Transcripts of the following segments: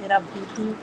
मेरा बीपी।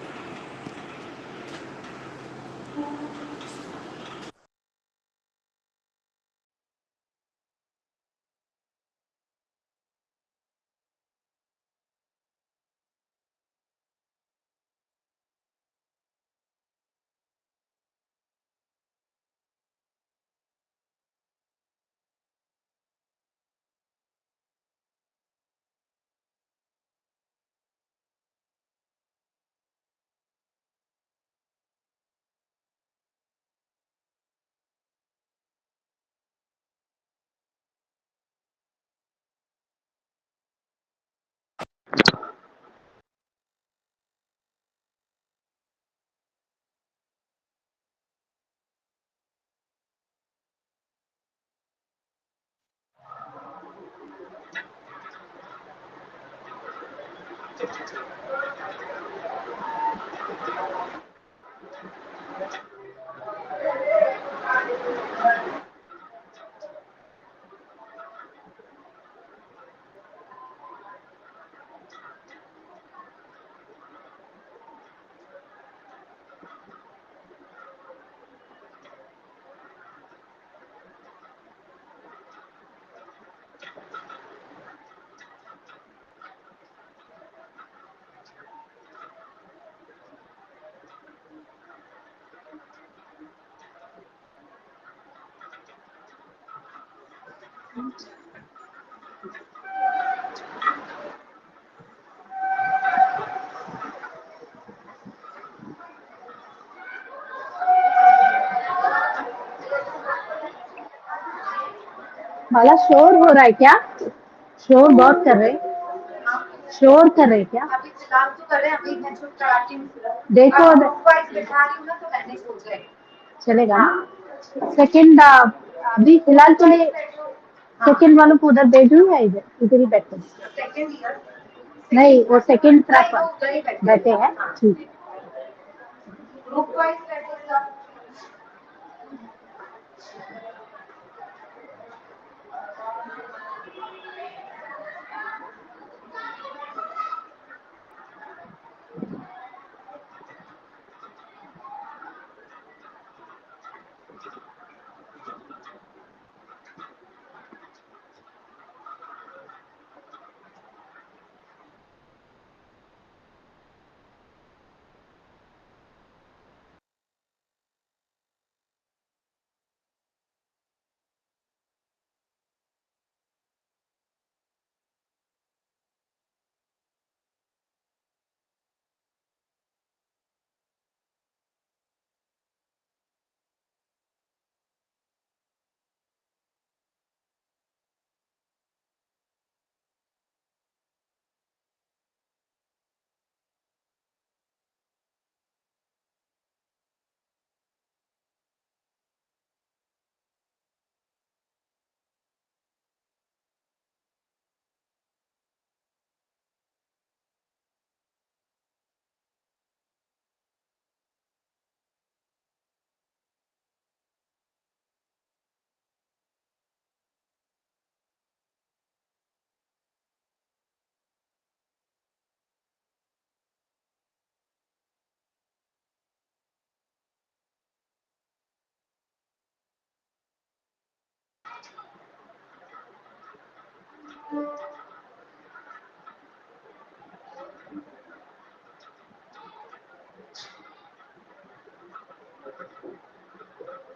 माला शोर हो रहा है क्या? शोर बहुत कर रहे हैं। शोर कर रहे हैं क्या? अभी फिलहाल तो कर रहे हैं, अभी मैं चुप कराती हूँ। देखो बैठा रही हूँ ना तो मैंने सोचा है चलेगा ना। सेकंड अभी फिलहाल तो ये सेकंड वालों को उधर भेजूँ या इधर इधर ही बैठे हैं? नहीं वो सेकंड ट्रैक पर बैठे हैं। ठीक है। ग्रुप वाइज बैठे सब।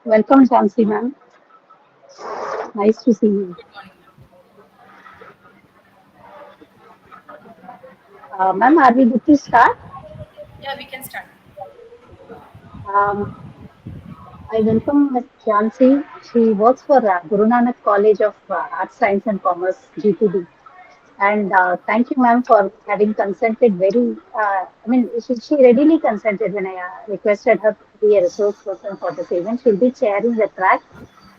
Welcome, Shamsi ma'am. Nice to see you. Ma'am, are we good to start? Yeah, we can start. Um, I welcome Ms. Jhansi. She works for Guru Nanak College of Arts, Science and Commerce, G2D. And thank you, ma'am, for having consented she readily consented when I requested her to be a resource person for this event. She'll be chairing the track.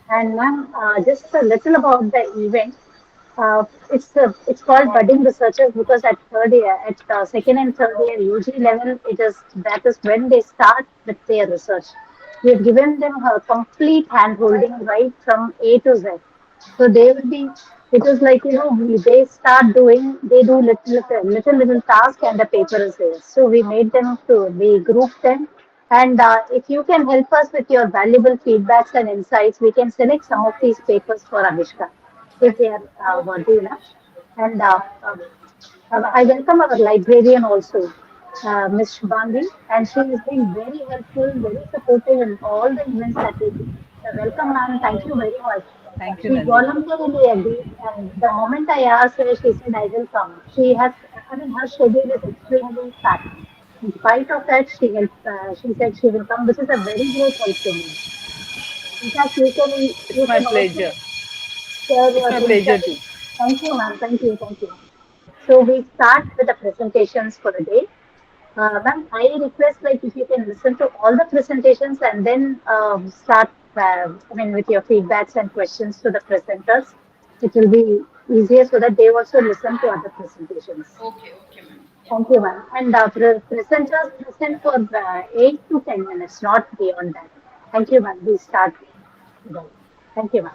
And ma'am, just a little about the event. It's called budding researchers because at third year, at second and third year UG level, that is when they start with their research. We have given them a complete hand holding right from A to Z. So they will be It was like, they start doing, they do little task and the paper is there. So we grouped them. And if you can help us with your valuable feedbacks and insights, we can select some of these papers for Avishka if they are worthy enough. And I welcome our librarian also, Ms. Shubhangi, and she has been very helpful, very supportive in all the events that we do. Welcome, ma'am. Thank you very much. Thank you, She Nandini. voluntarily agreed, and the moment I asked her, she said, I will come. Her schedule is extremely packed. In spite of that, she said she will come, which is a very great help to me. In fact, It's you my can also pleasure. share It's your my pleasure insights. too. Thank you, ma'am. Thank you. So we start with the presentations for the day. Ma'am, I request like if you can listen to all the presentations and then start, with your feedbacks and questions to the presenters. It will be easier so that they also listen to other presentations. Okay, okay, ma'am. Yeah. Thank you, ma'am. And presenters present for 8 to 10 minutes, not beyond that. Thank you, ma'am. We start. Then. Thank you, ma'am.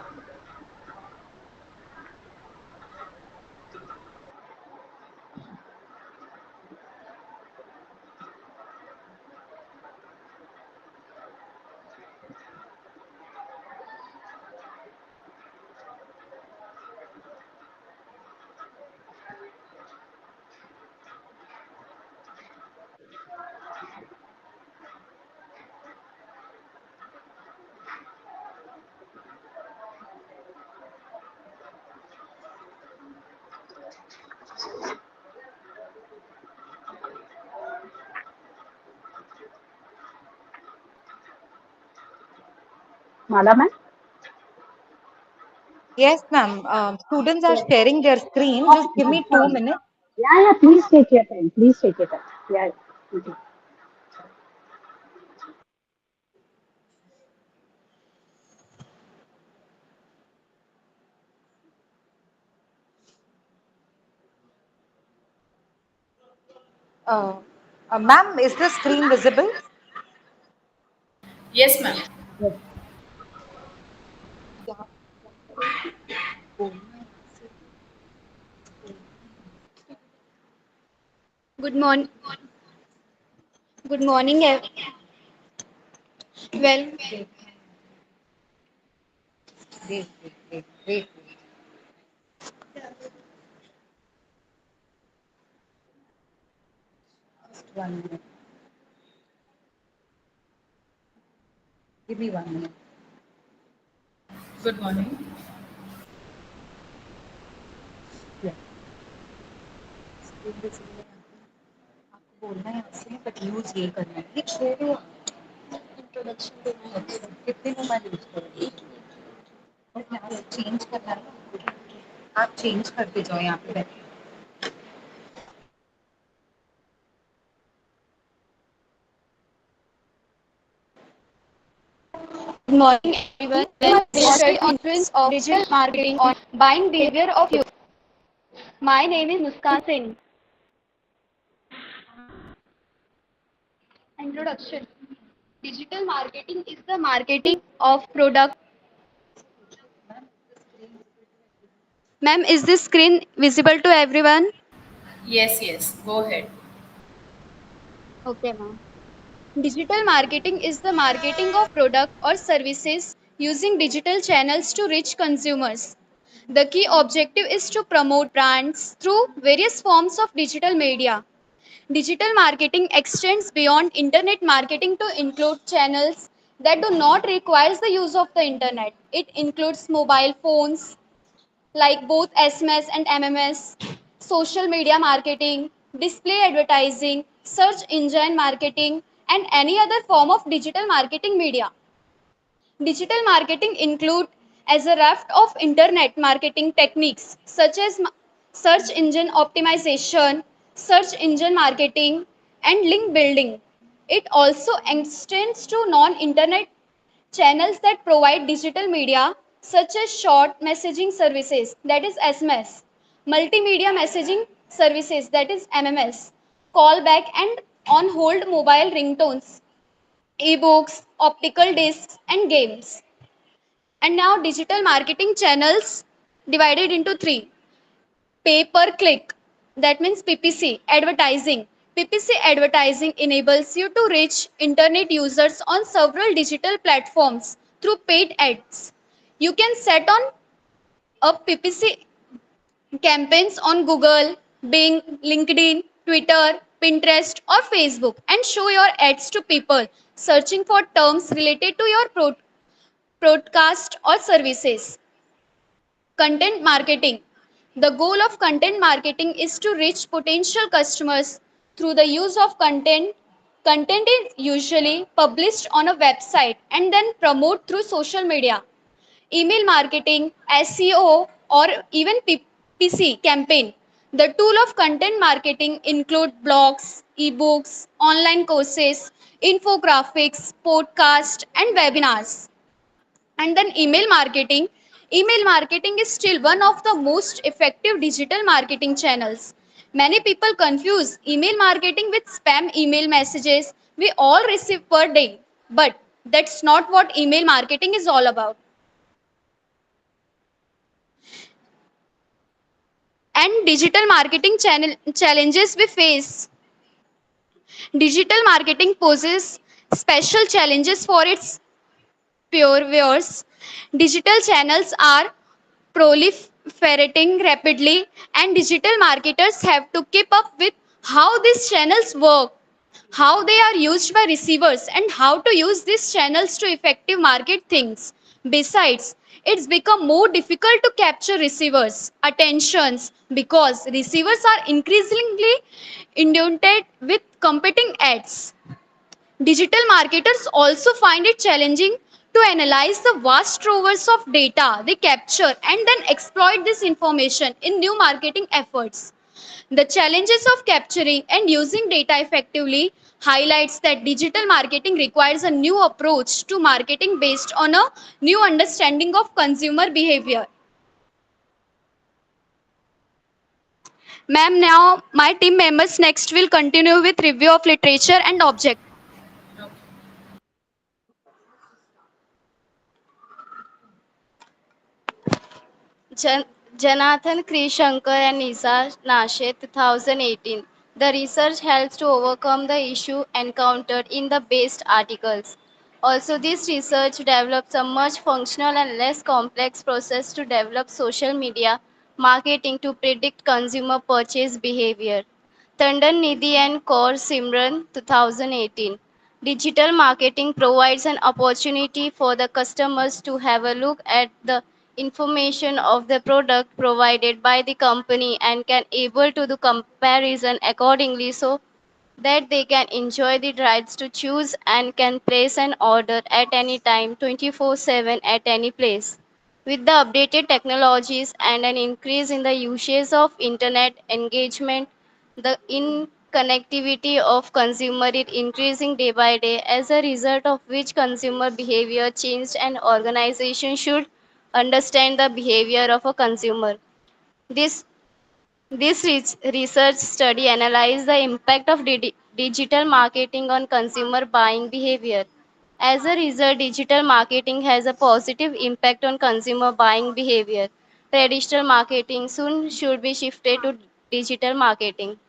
Mala, ma'am? Yes, ma'am. Students are sharing their screen. Just Okay, give ma'am. me two Sorry. minutes. Yeah, please take your time. Please take your time. Yeah. Yeah. Okay. Uh, Ma'am, is the screen visible? Yes, ma'am. Yes. Good morning. Good morning. Well, Wait, wait. Just 1 minute. Give me 1 minute. Good morning. Yeah. Screen visible है यहाँ पे. आपको बोलना है यहाँ से, but use ये करना है. ये छोड़ो. इंट्रोडक्शन देना है. कितने मोबाइल यूज करोगे? और यहाँ से चेंज करना है ना. आप चेंज करते जाओ यहाँ पे बैठ के. good morning, everyone. Well, we study on influence of digital marketing on buying behavior of youth. My name is Muskan Singh. Introduction. Digital marketing is the marketing of product. Ma'am, is this screen visible to everyone? Yes, yes. Go ahead. Okay, ma'am. Digital marketing is the marketing of product or services using digital channels to reach consumers. The key objective is to promote brands through various forms of digital media. Digital marketing extends beyond internet marketing to include channels that do not require the use of the internet. It includes mobile phones, like both SMS and MMS, social media marketing, display advertising, search engine marketing, and any other form of digital marketing media. Digital marketing include as a raft of internet marketing techniques such as search engine optimization, search engine marketing, and link building. It also extends to non-internet channels that provide digital media such as short messaging services, that is SMS, multimedia messaging services, that is MMS, callback and on hold mobile ringtones, ebooks, optical discs, and games. And now digital marketing channels. divided into three. Pay per click, that means PPC advertising. PPC advertising enables you to reach internet users on several digital platforms through paid ads. You can set on up PPC campaigns on Google, Bing, LinkedIn, Twitter, Pinterest, or Facebook and show your ads to people searching for terms related to your broadcast or services. Content marketing. The goal of content marketing is to reach potential customers through the use of content. Content is usually published on a website and then promoted through social media. Email marketing, SEO, or even PPC campaign. The tool of content marketing include blogs, ebooks, online courses, infographics, podcasts, and webinars. And then email marketing. Email marketing is still one of the most effective digital marketing channels. Many people confuse email marketing with spam email messages we all receive per day. But that's not what email marketing is all about. And digital marketing challenges we face. Digital marketing poses special challenges for its purveyors. Digital channels are proliferating rapidly, and digital marketers have to keep up with how these channels work, how they are used by receivers, and how to use these channels to effective market things. Besides, it's become more difficult to capture receivers' attentions because receivers are increasingly inundated with competing ads. Digital marketers also find it challenging to analyze the vast troves of data they capture and then exploit this information in new marketing efforts. The challenges of capturing and using data effectively highlights that digital marketing requires a new approach to marketing based on a new understanding of consumer behavior. Ma'am, now my team members next will continue with review of literature and object. Okay. Jan- Janathan Krishankar and Nisa Nashe 2018. The research helps to overcome the issue encountered in the based articles. Also, this research develops a much functional and less complex process to develop social media marketing to predict consumer purchase behavior. Tandon Nidhi and Kaur Simran 2018. Digital marketing provides an opportunity for the customers to have a look at the information of the product provided by the company and can able to do comparison accordingly so that they can enjoy the rights to choose and can place an order at any time 24/7 at any place. With the updated technologies and an increase in the usage of internet engagement, the in connectivity of consumer is increasing day by day as a result of which consumer behavior changed and organization should understand the behavior of a consumer. This research study analyzed the impact of digital marketing on consumer buying behavior. As a result, digital marketing has a positive impact on consumer buying behavior. Traditional marketing soon should be shifted to digital marketing.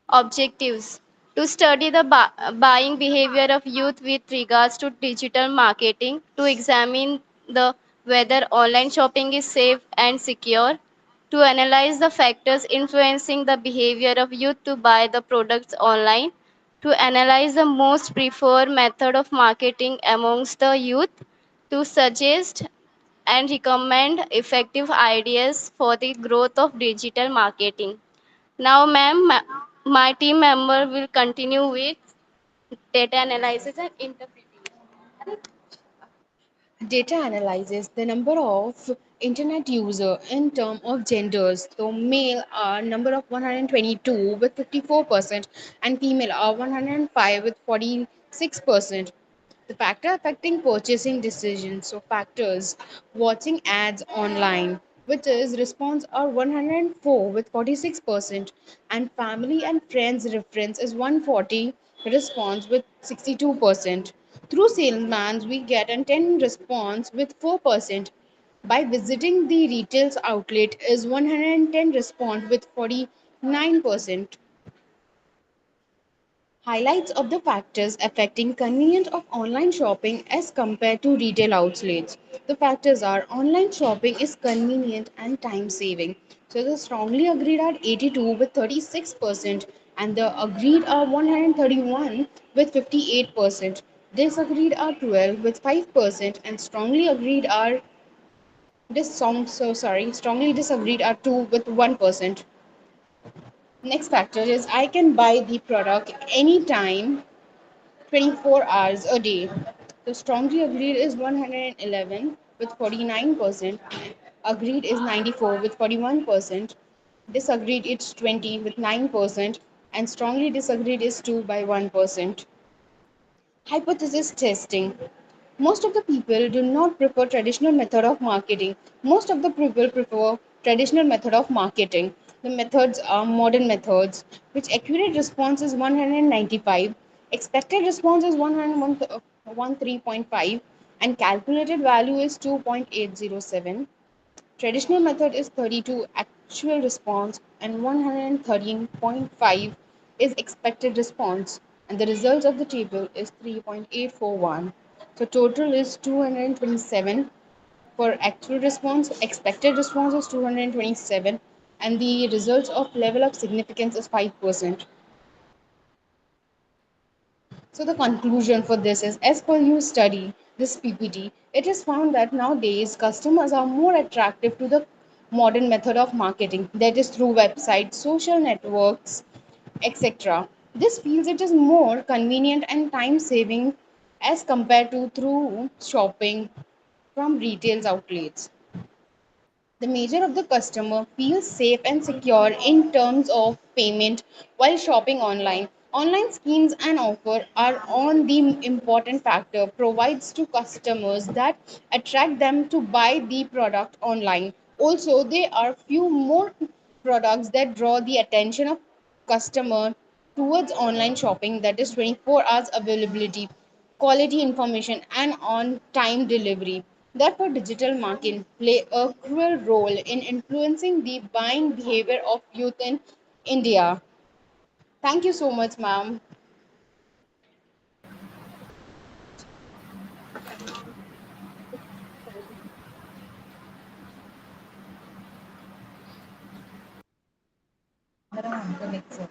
Objectives: to study the buying behavior of youth with regards to digital marketing, to examine the whether online shopping is safe and secure, to analyze the factors influencing the behavior of youth to buy the products online, to analyze the most preferred method of marketing amongst the youth, to suggest and recommend effective ideas for the growth of digital marketing. Now, ma'am, my team member will continue with data analysis and interpretation. Data analyzes the number of internet user in term of genders. So male are number of 122 with 54% and female are 105 with 46%. The factor affecting purchasing decisions. So factors: watching ads online, which is response are 104 with 46%, and family and friends reference is 140 response with 62%. Through salesmans we get a 10 response with 4%. by visiting the retail outlet is 110 respond with 49%. Highlights of the factors affecting convenience of online shopping as compared to retail outlets. The factors are online shopping is convenient and time saving. So the strongly agreed are 82 with 36% and the agreed are 131 with 58%. Disagreed are 12 with 5% and strongly agreed are strongly disagreed are 2 with 1%. Next factor is I can buy the product anytime 24 hours a day. The strongly agreed is 111 with 49%, agreed is 94 with 41%, disagreed it's 20 with 9%, and strongly disagreed is 2 by 1%. Hypothesis testing. Most of the people do not prefer traditional method of marketing. Most of the people prefer traditional method of marketing. The methods are modern methods, which accurate response is 195, expected response is 113.5, and calculated value is 2.807. Traditional method is 32 actual response and 113.5 is expected response and the results of the table is 3.841. So total is 227 for actual response, expected response is 227 and the results of level of significance is 5%. So the conclusion for this is as per your study, this PPT, it is found that nowadays customers are more attractive to the modern method of marketing that is through websites, social networks, etc. This feels it is more convenient and time saving as compared to through shopping from retail outlets. The major of the customer feels safe and secure in terms of payment while shopping online. Online schemes and offer are on the important factor provides to customers that attract them to buy the product online. Also, there are few more products that draw the attention of customer towards online shopping that is 24 hours availability, quality information and on time delivery. Therefore, digital marketing play a crucial role in influencing the buying behavior of youth in India. Thank you so much, ma'am. అందరం అనుకోలేదు.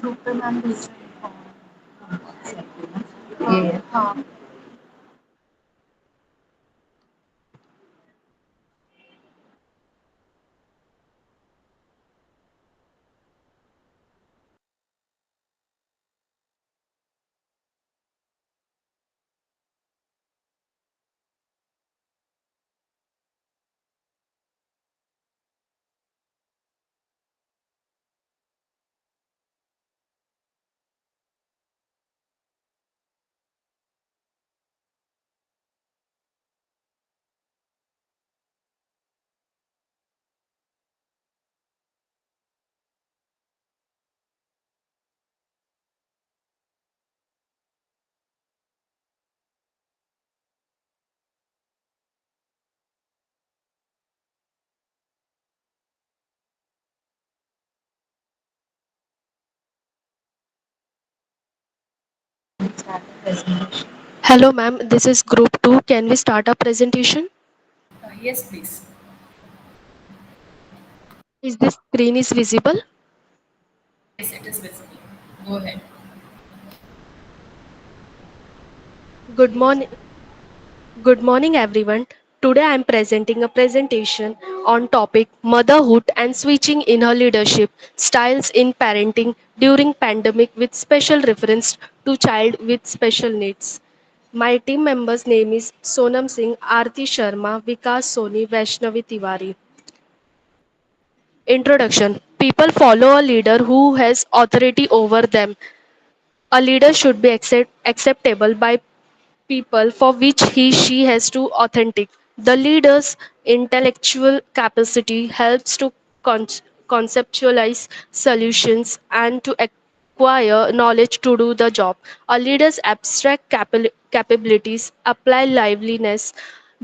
Group पे ma'am भेज रहे हैं ये हाँ start the presentation. Hello, ma'am. This is Group 2. Can we start our presentation? Yes, please. Is this screen is visible? Yes, it is visible. Go ahead. Good morning. Good morning, everyone. Today I am presenting a presentation on topic motherhood and switching in her leadership styles in parenting during pandemic with special reference to child with special needs. My team members' name is Sonam Singh, Aarti Sharma, Vikas Soni, Vaishnavi Tiwari. Introduction. People follow a leader who has authority over them. A leader should be acceptable by people for which he she has to authentic. The leader's intellectual capacity helps to con- conceptualize solutions and to acquire knowledge to do the job. A leader's abstract capabilities apply liveliness,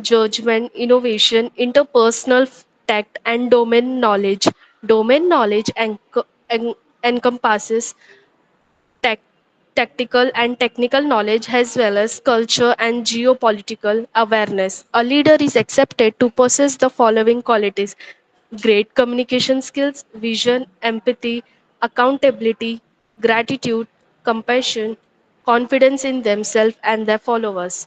judgment, innovation, interpersonal tact, and domain knowledge. Domain knowledge encompasses tech, tactical and technical knowledge as well as culture and geopolitical awareness. A leader is accepted to possess the following qualities: great communication skills, vision, empathy, accountability, gratitude, compassion, confidence in themselves and their followers,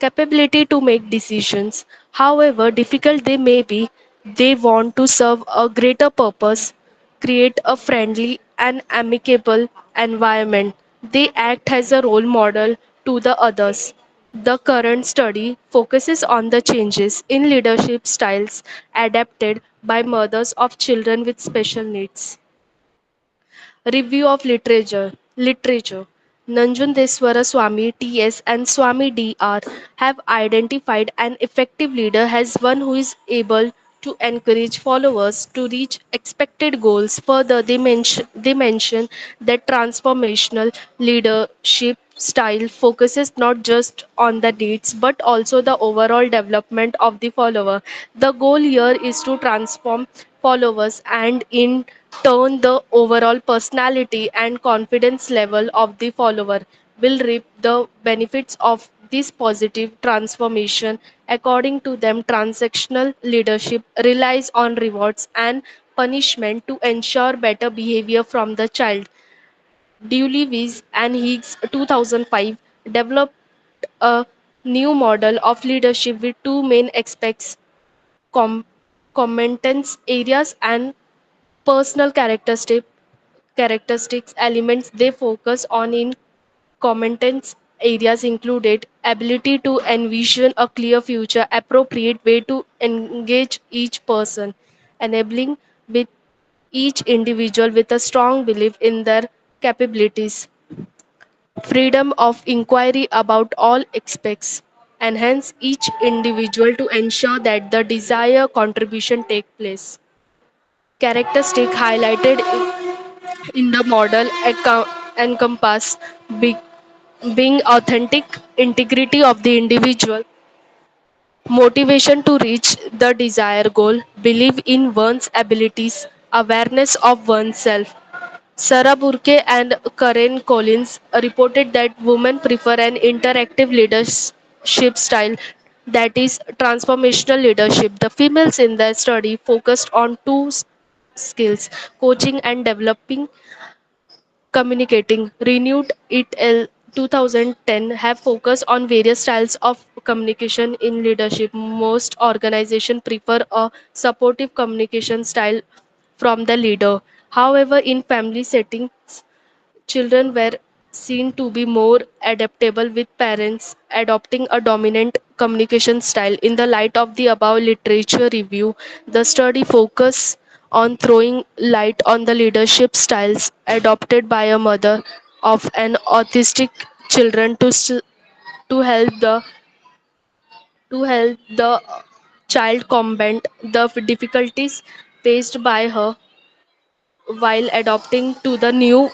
capability to make decisions, however difficult they may be. They want to serve a greater purpose, create a friendly and amicable environment. They act as a role model to the others. The current study focuses on the changes in leadership styles adapted by mothers of children with special needs. Review of literature. Literature. Nanjundeswara Swami T.S. and Swami D.R. have identified an effective leader as one who is able to encourage followers to reach expected goals. Further, they mention that transformational leadership style focuses not just on the needs but also the overall development of the follower. The goal here is to transform followers and in turn the overall personality and confidence level of the follower will reap the benefits of this positive transformation. According to them, transactional leadership relies on rewards and punishment to ensure better behavior from the child. Dewey and Higgs 2005 developed a new model of leadership with two main aspects: com- competence areas and personal characteristics. Elements they focus on in competence areas included ability to envision a clear future, appropriate way to engage each person, enabling with each individual with a strong belief in their capabilities, freedom of inquiry about all aspects, enhance each individual to ensure that the desired contribution take place. Characteristic highlighted in the model encompass be- being authentic, integrity of the individual, motivation to reach the desired goal, belief in one's abilities, awareness of oneself. Sarah Burke and Karen Collins reported that women prefer an interactive leadership style that is transformational leadership. The females in the study focused on two skills: coaching and developing communicating. Renewed it 2010 have focused on various styles of communication in leadership. Most organizations prefer a supportive communication style from the leader. However, in family settings, children were seen to be more adaptable, with parents adopting a dominant communication style. In the light of the above literature review, the study focused on throwing light on the leadership styles adopted by a mother of an autistic children to help the child combat the difficulties faced by her while adapting to the new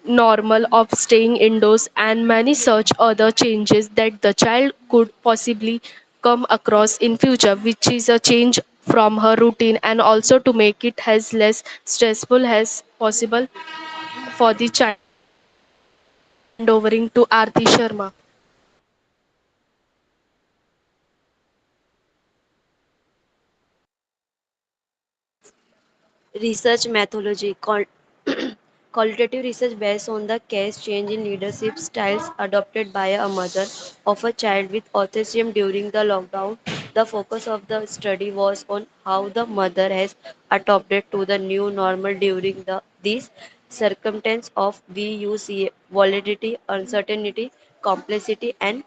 normal of staying indoors and many such other changes that the child could possibly come across in future, which is a change from her routine and also to make it as less stressful as possible for the child. Handovering to Aarti Sharma. Research methodology. Qualitative research based on the case change in leadership styles adopted by a mother of a child with autism during the lockdown. The focus of the study was on how the mother has adopted to the new normal during these circumstances of VUCA, volatility, uncertainty, complexity, and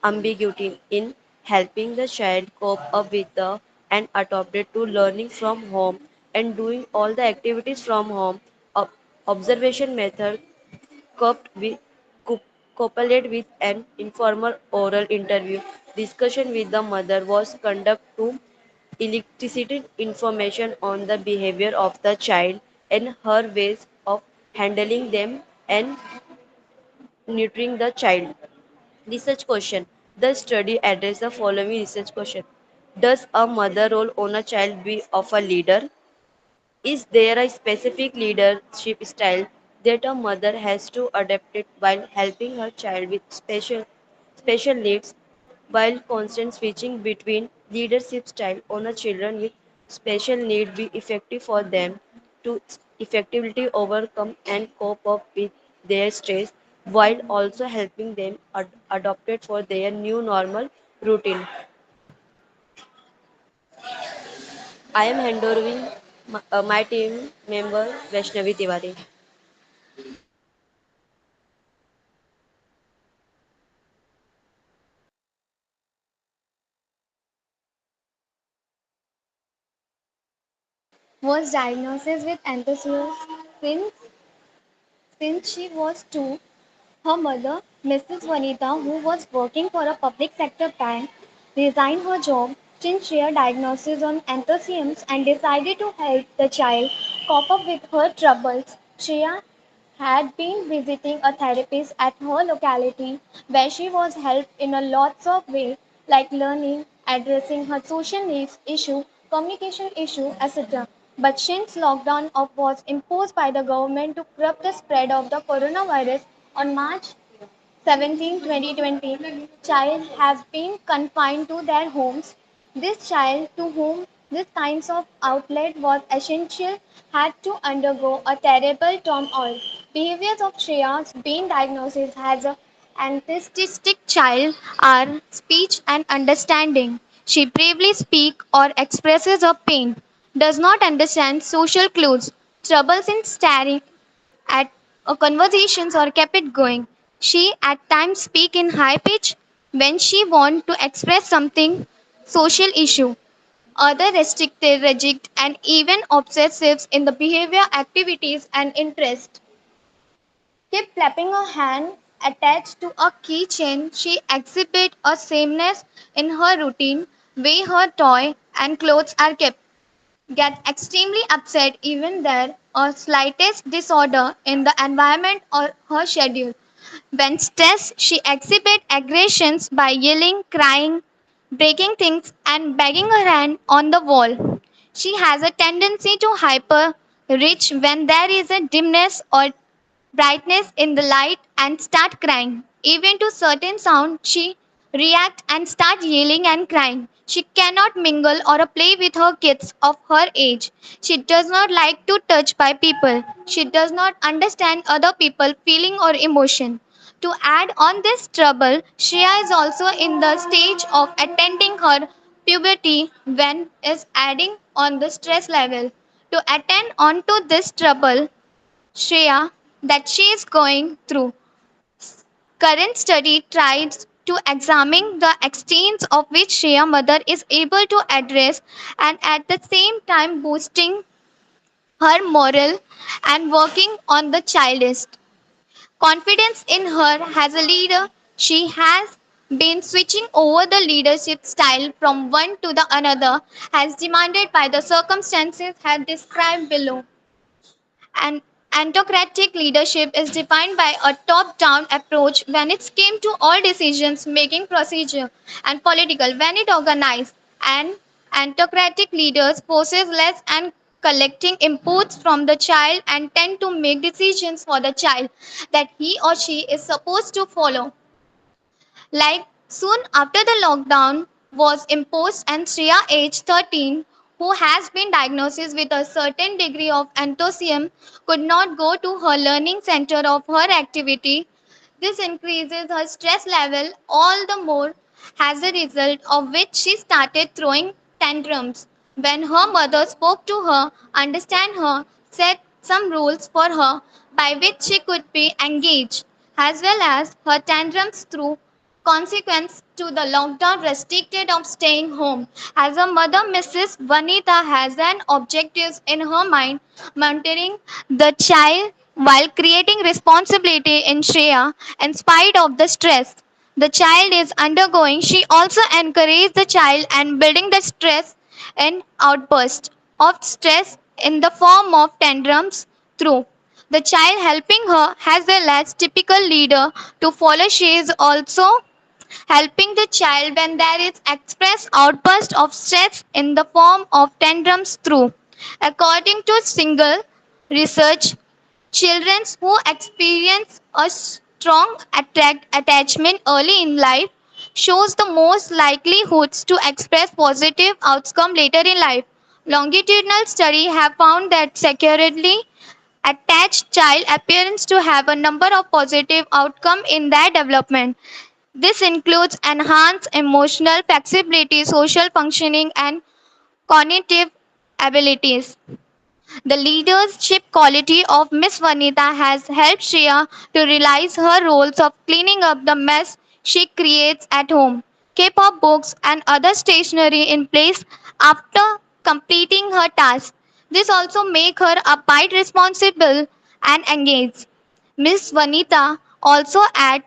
ambiguity in helping the child cope up with the and adapted to learning from home and doing all the activities from home. Ob- Observation method coupled with, coup- coupled with an informal oral interview discussion with the mother was conducted to elicit information on the behavior of the child and her ways of handling them and nurturing the child. Research question. The study addressed the following research question. Does a mother role on a child be of a leader? Is there a specific leadership style that a mother has to adopt it while helping her child with special needs, while constant switching between leadership style on a children with special need be effective for them to effectively overcome and cope up with their stress while also helping them adopt it for their new normal routine. I am handovering my team member Vaishnavi Tiwari. Was diagnosed with enthesitis since she was 2. Her mother, Mrs. Vanita, who was working for a public sector bank, resigned her job since she had diagnosis on enthusiasm and decided to help the child cope up with her troubles. Shreya had been visiting a therapist at her locality where she was helped in a lots of ways like learning, addressing her social needs issue, communication issue, etc. But since lockdown was imposed by the government to curb the spread of the coronavirus on March 17, 2020, child have been confined to their homes. This child, to whom this kind of outlet was essential, had to undergo a terrible turmoil. Behaviors of Shreya's being diagnosed as an autistic child are speech and understanding. She bravely speaks or expresses her pain, does not understand social clues, troubles in staring at conversations or kept it going. She at times speak in high pitch when she want to express something social issue. Other restricted, rigid, and even obsessive in the behavior, activities, and interest. Keep clapping her hand attached to a keychain. She exhibits a sameness in her routine, way her toy and clothes are kept. Get extremely upset even there or slightest disorder in the environment or her schedule. When stressed, she exhibits aggressions by yelling, crying, breaking things, and banging her hand on the wall. She has a tendency to hyper reach when there is a dimness or brightness in the light and start crying. Even to certain sound, she react and start yelling and crying. She cannot mingle or play with her kids of her age. She does not like to touch by people. She does not understand other people feeling or emotion. To add on this trouble, Shreya is also in the stage of attending her puberty when is adding on the stress level. To attend on to this trouble, Shreya that she is going through. Current study tries to examine the extent of which Shreya mother is able to address and at the same time boosting her moral and working on the child's confidence in her as a leader. She has been switching over the leadership style from one to the another as demanded by the circumstances as described below. And autocratic leadership is defined by a top-down approach when it came to all decisions making procedure and political when it organized and autocratic leaders forces less and collecting inputs from the child and tend to make decisions for the child that he or she is supposed to follow. Like soon after the lockdown was imposed and Shreya age 13 who has been diagnosed with a certain degree of autism could not go to her learning center of her activity. This increases her stress level all the more as a result of which she started throwing tantrums. When her mother spoke to her, understand her, set some rules for her by which she could be engaged, as well as her tantrums through consequence to the lockdown restricted of staying home. As a mother, Mrs. Vanita has an objective in her mind, mentoring the child while creating responsibility in Shreya in spite of the stress the child is undergoing. She also encourages the child and building the stress and outburst of stress in the form of tantrums through the child helping her as well as typical leader to follow. She is also helping the child when there is express outburst of stress in the form of tantrums through. According to single research, children who experience a strong attachment early in life shows the most likelihoods to express positive outcome later in life. Longitudinal studies have found that securely attached child appearance to have a number of positive outcomes in their development. This includes enhanced emotional flexibility, social functioning, and cognitive abilities. The leadership quality of Miss Vanita has helped Shreya to realize her roles of cleaning up the mess she creates at home, keep her books and other stationery in place after completing her task. This also makes her a bit responsible and engaged. Miss Vanita also adds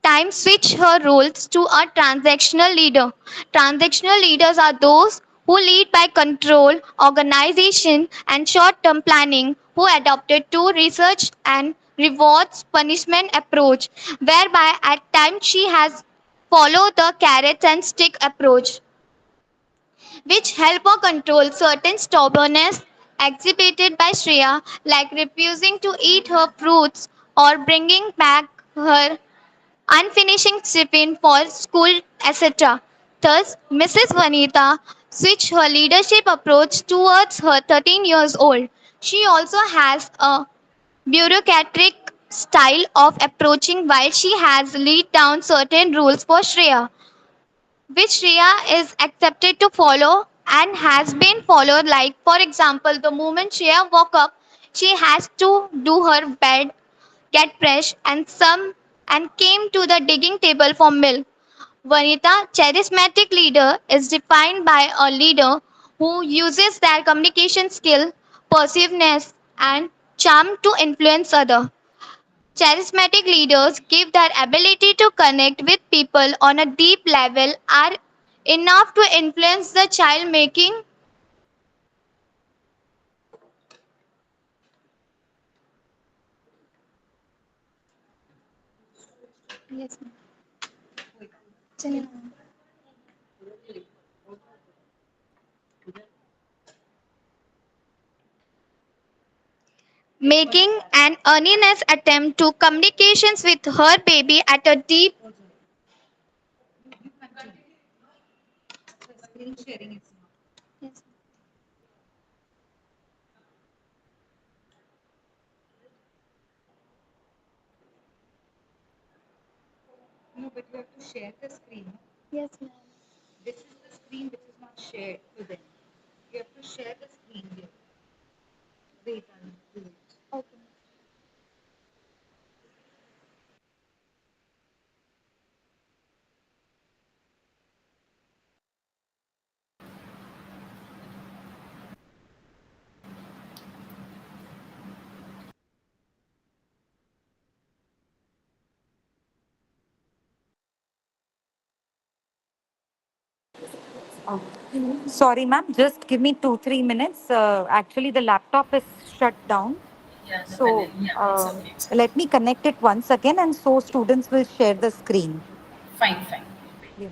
time switch her roles to a transactional leader. Transactional leaders are those who lead by control, organization, and short term planning, who adopted to research and rewards punishment approach, whereby at times she has followed the carrots and stick approach, which help her control certain stubbornness exhibited by Shreya, like refusing to eat her fruits or bringing back her unfinishing tiffin for school, etc. Thus, Mrs. Vanita switched her leadership approach towards her 13 years old. She also has a bureaucratic style of approaching while she has laid down certain rules for Shreya, which Shreya is accepted to follow and has been followed. Like, for example, the moment Shreya woke up, she has to do her bed, get fresh, and came to the digging table for milk. Vanita, charismatic leader, is defined by a leader who uses their communication skill, persuasiveness, and charm to influence others. Charismatic leaders give their ability to connect with people on a deep level are enough to influence the child making. Yes, ma'am. Making an earnest attempt to communications with her baby at a deep. The screen sharing is not. Yes. No, but you have to share the screen. Yes, ma'am. This is the screen which is not shared to them. You have to share the screen here. Wait, I'll do it. Okay. Sorry, ma'am. Just give me 2, 3 minutes. Actually, the laptop is shut down. Yeah, the panel. So Yeah, it's okay. It's okay. let me connect it once again, and so students will share the screen. Fine, fine. Yeah.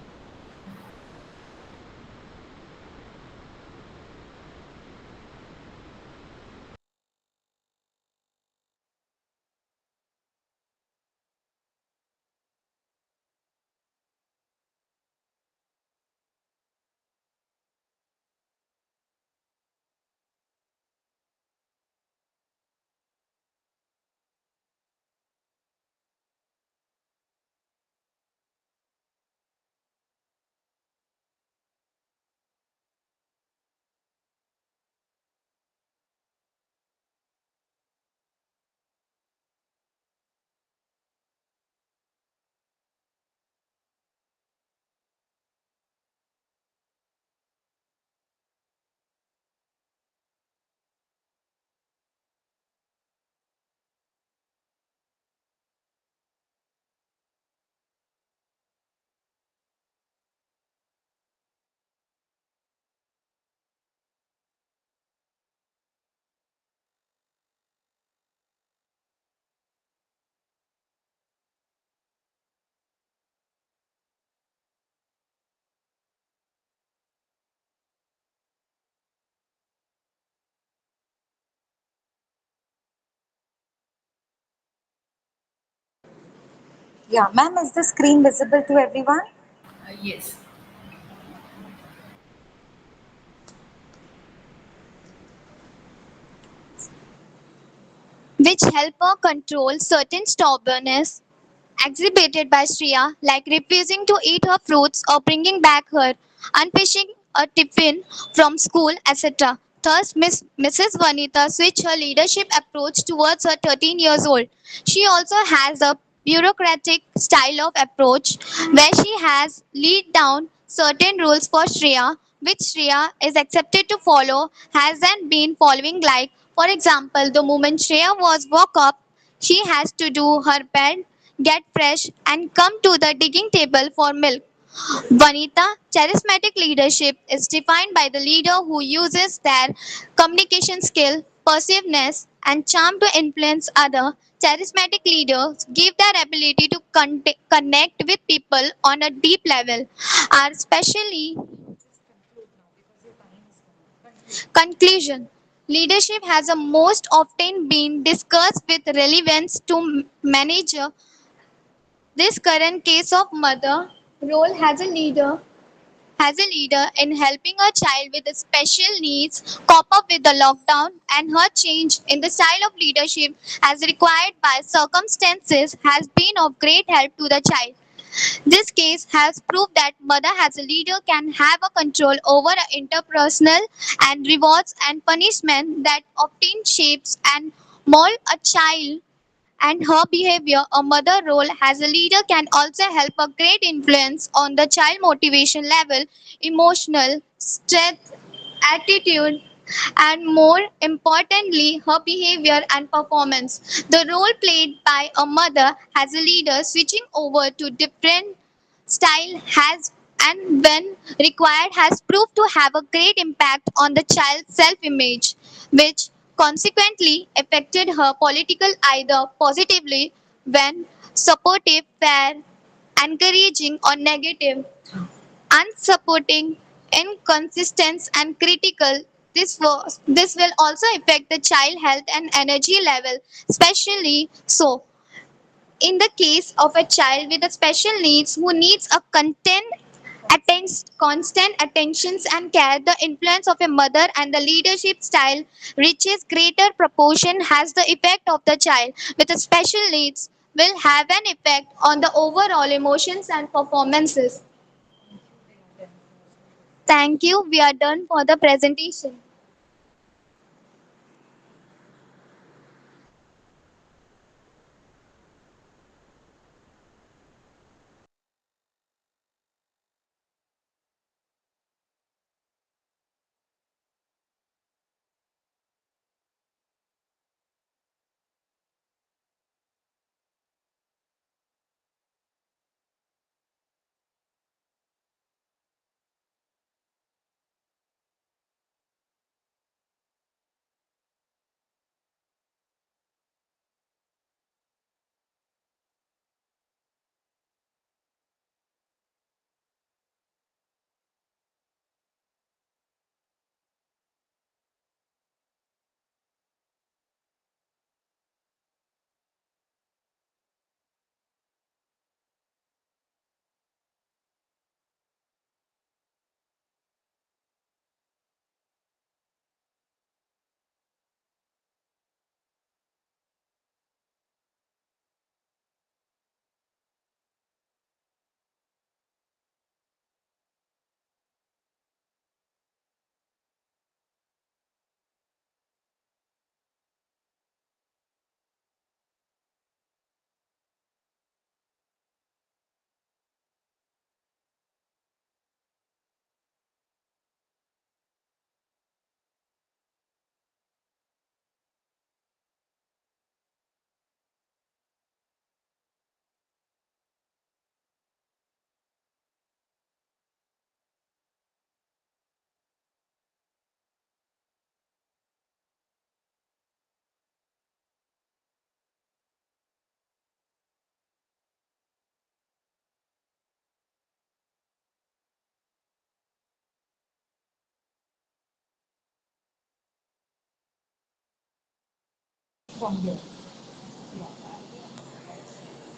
Yeah, ma'am, is the screen visible to everyone? Yes. which help her control certain stubbornness exhibited by Shreya, like refusing to eat her fruits or bringing back her unfishing a tiffin from school, etc. Thus, Mrs. Vanita switched her leadership approach towards her 13 years old. She also has a bureaucratic style of approach where she has laid down certain rules for Shreya, which Shreya is accepted to follow, hasn't been following, like, for example, the moment Shreya was woke up, she has to do her bed, get fresh, and come to the digging table for milk. Vanita, charismatic leadership is defined by the leader who uses their communication skill, persuasiveness, and charm to influence others. Charismatic leaders give their ability to connect with people on a deep level, are especially conclusion. Leadership has a most often been discussed with relevance to manager. This current case of mother role as a leader in helping a child with special needs cope up with the lockdown, and her change in the style of leadership as required by circumstances has been of great help to the child. This case has proved that mother as a leader can have a control over interpersonal and rewards and punishment that often shapes and mold a child and her behavior. A mother role as a leader can also help a great influence on the child motivation level, emotional strength, attitude, and more importantly, her behavior and performance. The role played by a mother as a leader switching over to different style has and when required has proved to have a great impact on the child's self-image, which consequently affected her political either positively when supportive, fair, encouraging, or negative, unsupporting, inconsistent, and critical. This will also affect the child health and energy level, especially so in the case of a child with a special needs who needs a constant attentions and care. The influence of a mother and the leadership style reaches greater proportion has the effect of the child with a special needs will have an effect on the overall emotions and performances. Thank you. We are done for the presentation.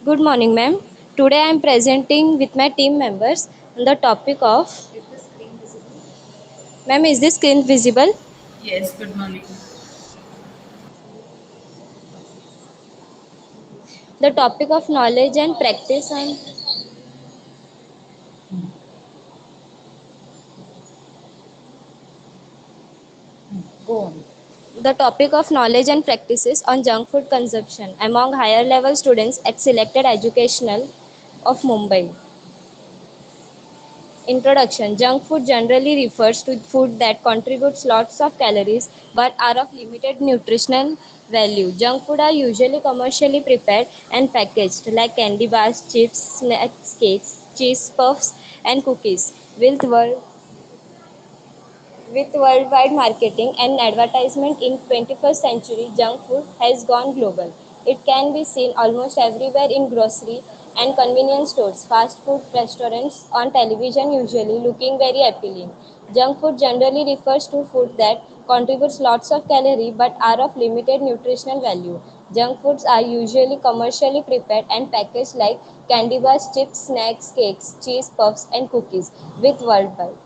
Good morning, ma'am. Today I am presenting with my team members on the topic of. Ma'am, is this screen visible? Yes, good morning. The topic of knowledge and practice on. Go on. The topic of knowledge and practices on junk food consumption among higher level students at selected educational of Mumbai. Introduction. Junk food generally refers to food that contributes lots of calories but are of limited nutritional value. Junk food are usually commercially prepared and packaged like candy bars, chips, snacks, cakes, cheese puffs, and cookies. With worldwide marketing and advertisement in 21st century, junk food has gone global. It can be seen almost everywhere in grocery and convenience stores, fast food restaurants, on television usually looking very appealing. Junk food generally refers to food that contributes lots of calorie but are of limited nutritional value. Junk foods are usually commercially prepared and packaged like candy bars, chips, snacks, cakes, cheese puffs and cookies with worldwide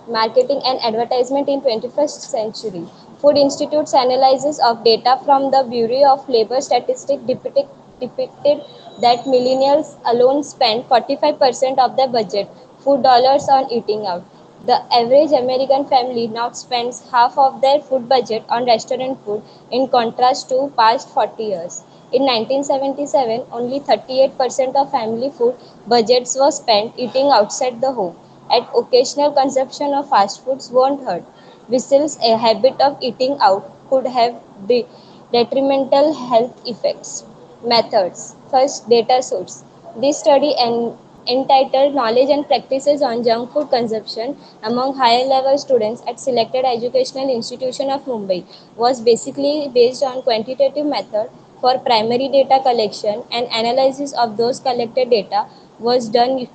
marketing and advertisement in 21st century. Food Institute's analysis of data from the Bureau of Labor Statistics depicted that millennials alone spend 45% of their budget food dollars on eating out. The average American family now spends half of their food budget on restaurant food in contrast to past 40 years. In 1977, only 38% of family food budgets were spent eating outside the home and occasional consumption of fast foods won't hurt. Whistles, a habit of eating out could have detrimental health effects. Methods. First, data source. This study entitled Knowledge and Practices on Junk Food Consumption among higher level students at selected educational institution of Mumbai was basically based on quantitative method for primary data collection and analysis of those collected data was done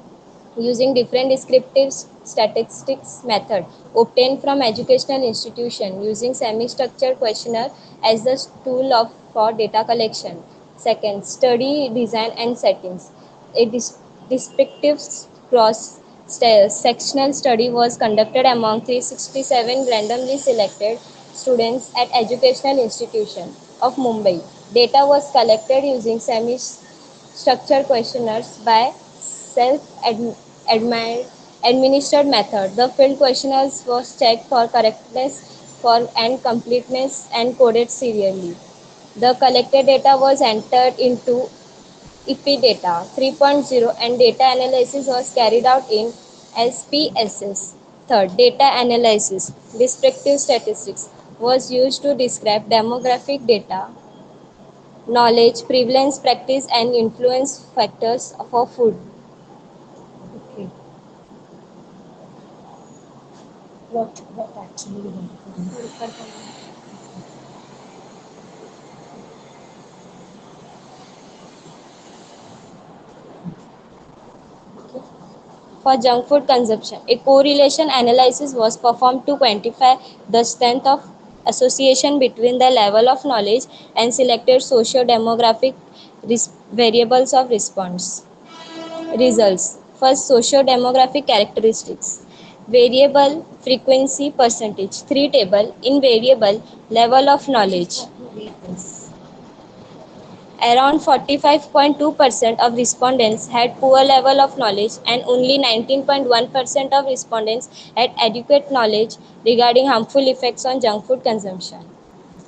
using different descriptive statistics method obtained from educational institution using semi-structured questionnaire as the tool for data collection. Second, study design and settings. A descriptive cross sectional study was conducted among 367 randomly selected students at educational institution of Mumbai. Data was collected using semi-structured questionnaires by self-administered method. The filled questionnaires was checked for correctness for and completeness and coded serially. The collected data was entered into EPData 3.0 and data analysis was carried out in SPSS. Third, data analysis, descriptive statistics was used to describe demographic data, knowledge, prevalence, practice, and influence factors for food. Okay. What actually you want to do? For junk food consumption, a correlation analysis was performed to quantify the strength of association between the level of knowledge and selected socio-demographic variables of response. Results. First, socio-demographic characteristics. Variable frequency percentage. 3 table in variable level of knowledge. Around 45.2% of respondents had poor level of knowledge and only 19.1% of respondents had adequate knowledge regarding harmful effects on junk food consumption.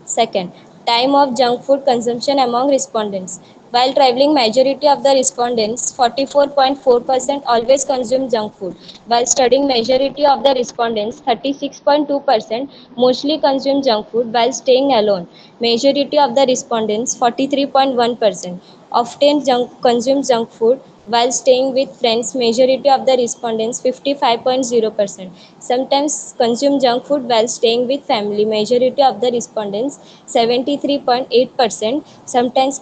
Second, time of junk food consumption among respondents. While traveling, majority of the respondents, 44.4% always consume junk food. While studying, majority of the respondents, 36.2% mostly consume junk food. While staying alone, majority of the respondents, 43.1% often consume junk food. While staying with friends, majority of the respondents, 55.0%, sometimes consume junk food while staying with family. Majority of the respondents, 73.8%, sometimes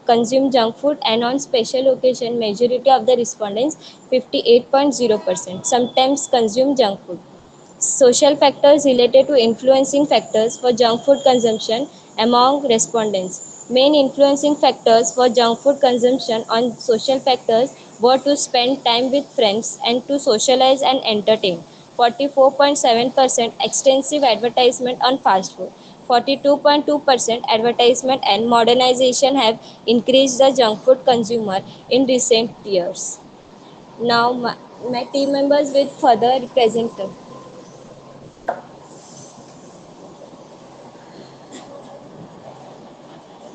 consume junk food, and on special occasion, majority of the respondents, 58.0%, sometimes consume junk food. Social factors related to influencing factors for junk food consumption among respondents. Main influencing factors for junk food consumption on social factors were to spend time with friends and to socialize and entertain. 44.7% extensive advertisement on fast food. 42.2% advertisement and modernization have increased the junk food consumer in recent years. Now, my team members will further present.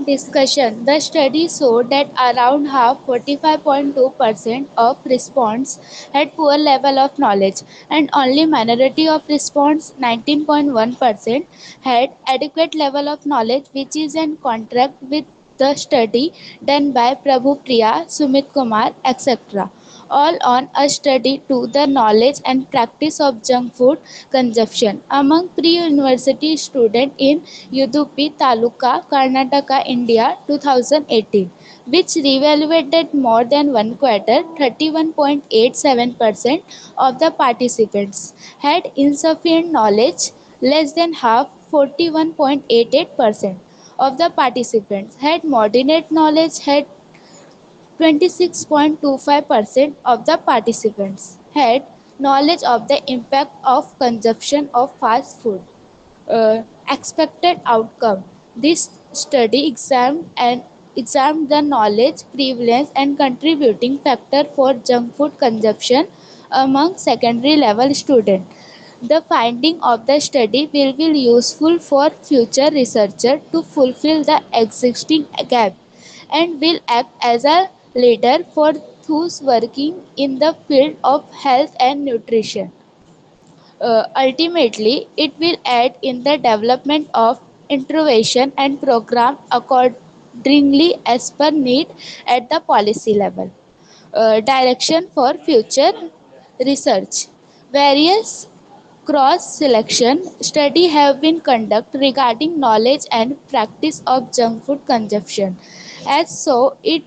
Discussion. The study showed that around half 45.2% of respondents had poor level of knowledge and only minority of respondents 19.1% had adequate level of knowledge, which is in contrast with the study done by Prabhu Priya, Sumit Kumar, etc. All on a study to the knowledge and practice of junk food consumption among pre-university students in Udupi Taluka, Karnataka, India 2018, which reevaluated more than one quarter, 31.87% of the participants had insufficient knowledge, less than half, 41.88% of the participants had moderate knowledge, had 26.25% of the participants had knowledge of the impact of consumption of fast food. Expected outcome. This study examined the knowledge, prevalence, and contributing factor for junk food consumption among secondary level students. The finding of the study will be useful for future researchers to fulfill the existing gap and will act as a leader for those working in the field of health and nutrition. Ultimately, it will aid in the development of intervention and program accordingly as per need at the policy level. Direction for future research. Various cross-selection studies have been conducted regarding knowledge and practice of junk food consumption. As so, it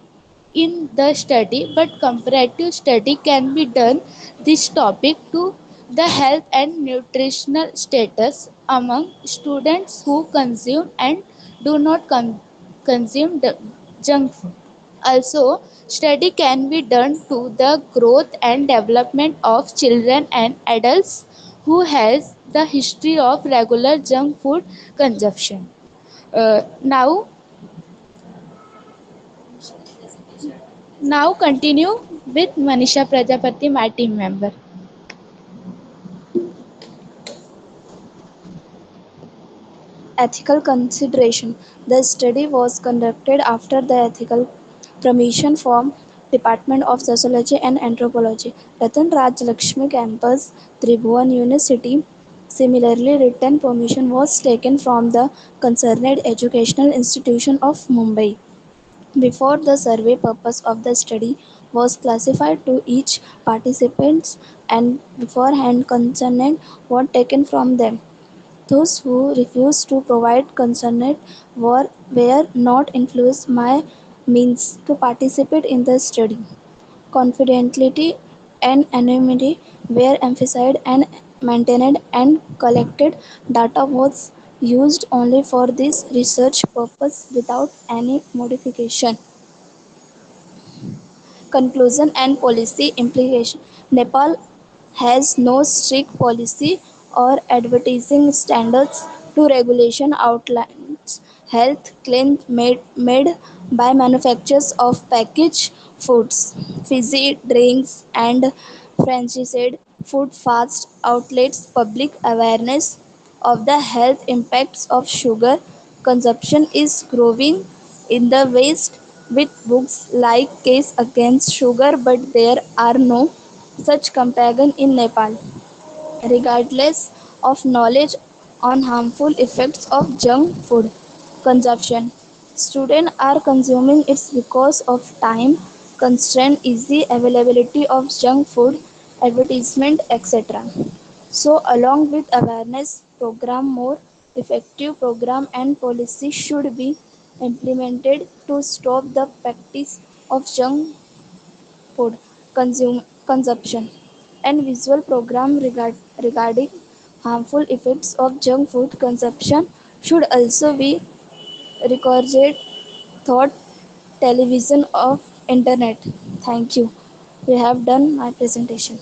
in the study, but comparative study can be done this topic to the health and nutritional status among students who consume and do not consume the junk food. Also, study can be done to the growth and development of children and adults who has the history of regular junk food consumption. Now continue with Manisha Prajapati, my team member. Ethical consideration. The study was conducted after the ethical permission from Department of Sociology and Anthropology, Ratan Raj Lakshmi Campus, Tribhuvan University. Similarly, written permission was taken from the concerned educational institution of Mumbai. Before the survey purpose of the study was classified to each participants and beforehand consent was taken from them. Those who refused to provide consent were not influenced by means to participate in the study. Confidentiality and anonymity were emphasized and maintained, and collected data was used only for this research purpose without any modification. Conclusion and policy implication. Nepal has no strict policy or advertising standards to regulation outlines health claims made by manufacturers of packaged foods, fizzy drinks, and franchised food fast outlets. Public awareness of the health impacts of sugar consumption is growing in the West with books like Case Against Sugar, but there are no such campaigns in Nepal. Regardless of knowledge on harmful effects of junk food consumption, students are consuming it because of time constraint, easy availability of junk food, advertisement, etc. So, along with awareness program, more effective program and policy should be implemented to stop the practice of junk food consumption, and visual program regarding harmful effects of junk food consumption should also be recorded through television or internet. Thank you. We have done my presentation.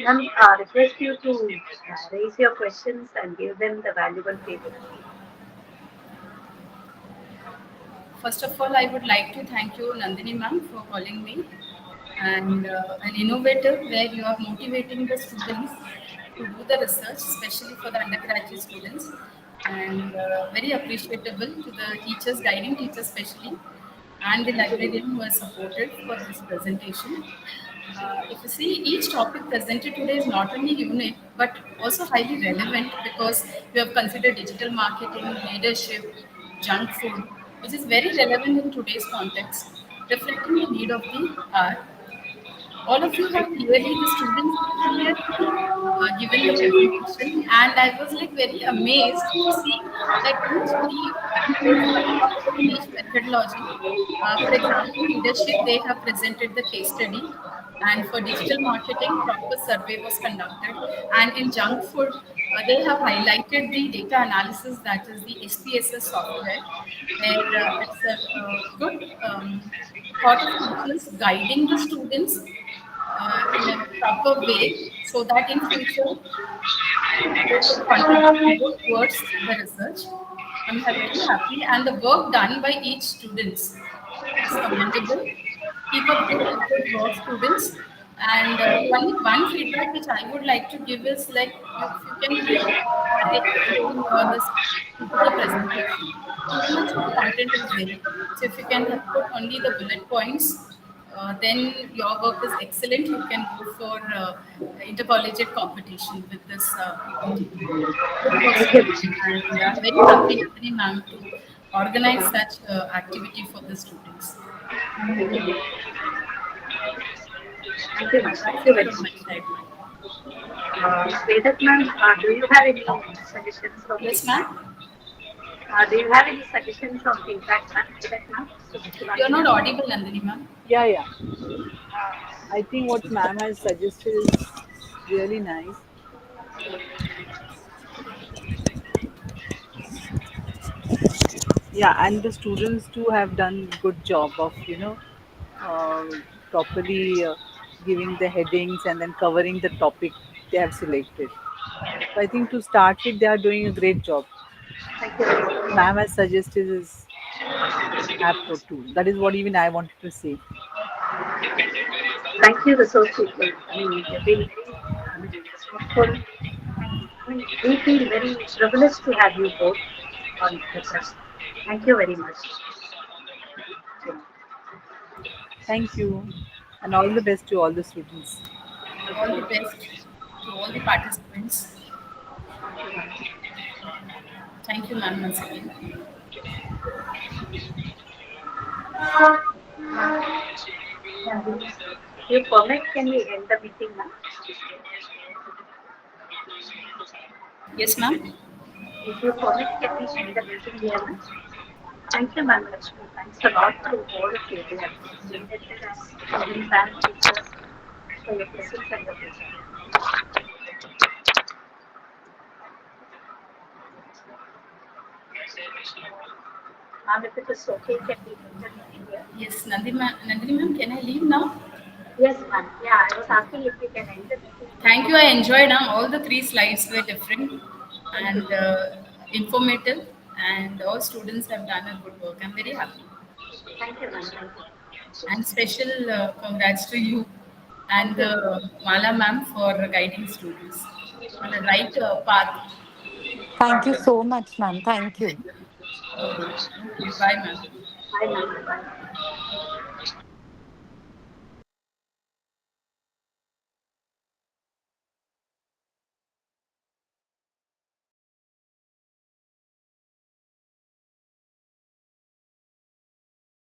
And Ma'am, request you to raise your questions and give them the valuable feedback. First of all, I would like to thank you, Nandini ma'am, for calling me. And an innovator where you are motivating the students to do the research, especially for the undergraduate students. And very appreciable to the teachers, guiding teachers especially, and the librarian who has supported for this presentation. If you see, each topic presented today is not only unique but also highly relevant because we have considered digital marketing, leadership, junk food, which is very relevant in today's context, reflecting the need of the hour. All of you have clearly, the students have clearly given the presentation, and I was like very amazed to see that each brief was about each methodology. For example, leadership, they have presented the case study, and for digital marketing, proper survey was conducted, and in junk food, they have highlighted the data analysis, that is the SPSS software, where it's a good thought of teachers guiding the students in a proper way so that in future they could contribute more towards the research. I'm very happy, and the work done by each students is commendable. Keep up the good work, students. And only one feedback which I would like to give is like if you can frame this PPT presentation. Too much of content is there. So if you can put only the bullet points, then your work is excellent. You can go for intercollegiate competition with this PPT. Good work, Thank you. students. And I'm very happy, Nandini ma'am, to organize such activity for the students. Thank you, ma'am. Thank That's you it very from my much. side, ma'am. Vedat ma'am, do you have any suggestions or Yes, feedback? ma'am. Do you have any suggestions or feedback, ma'am? Vedat ma'am? You're Shivani not ma'am? audible, Nandini ma'am. Yeah, yeah. I think what ma'am has suggested is really nice. Yeah, and the students too have done good job of uh, properly giving the headings and then covering the topic they have selected. So I think to start with, they are doing a great job. Thank you very What much. ma'am has suggested is apto too. That is what even I wanted to say. Thank you, resource people. I mean, you've been very resourceful. I mean, we feel very privileged to have you both on with us. Thank you very much. Thank you, and all the best to all the students. All the best to all the participants. Thank you, ma'am, once again. If you permit, can we end the meeting now? Yes, ma'am. If you permit, can we end the meeting here now? Thank you, Ma'am Lakshmi. Thanks a lot to all of you who have presented as students and teachers for your presence and your vision. Ma'am, if it is okay, can we end the meeting here? Yes, Nandini ma'am, can I leave now? Yes, ma'am. Yeah, I was asking if we can end the meeting Thank now. you. I enjoyed all the three slides were different Thank you, and ma'am. informative, and all students have done a good work. I'm very happy. Thank you, ma'am. Thank you. And special congrats to you Thank and you, ma'am. Mala ma'am for guiding students on the right path. Thank you so much, ma'am. Thank you. Okay, bye, ma'am. Bye, ma'am. Bye.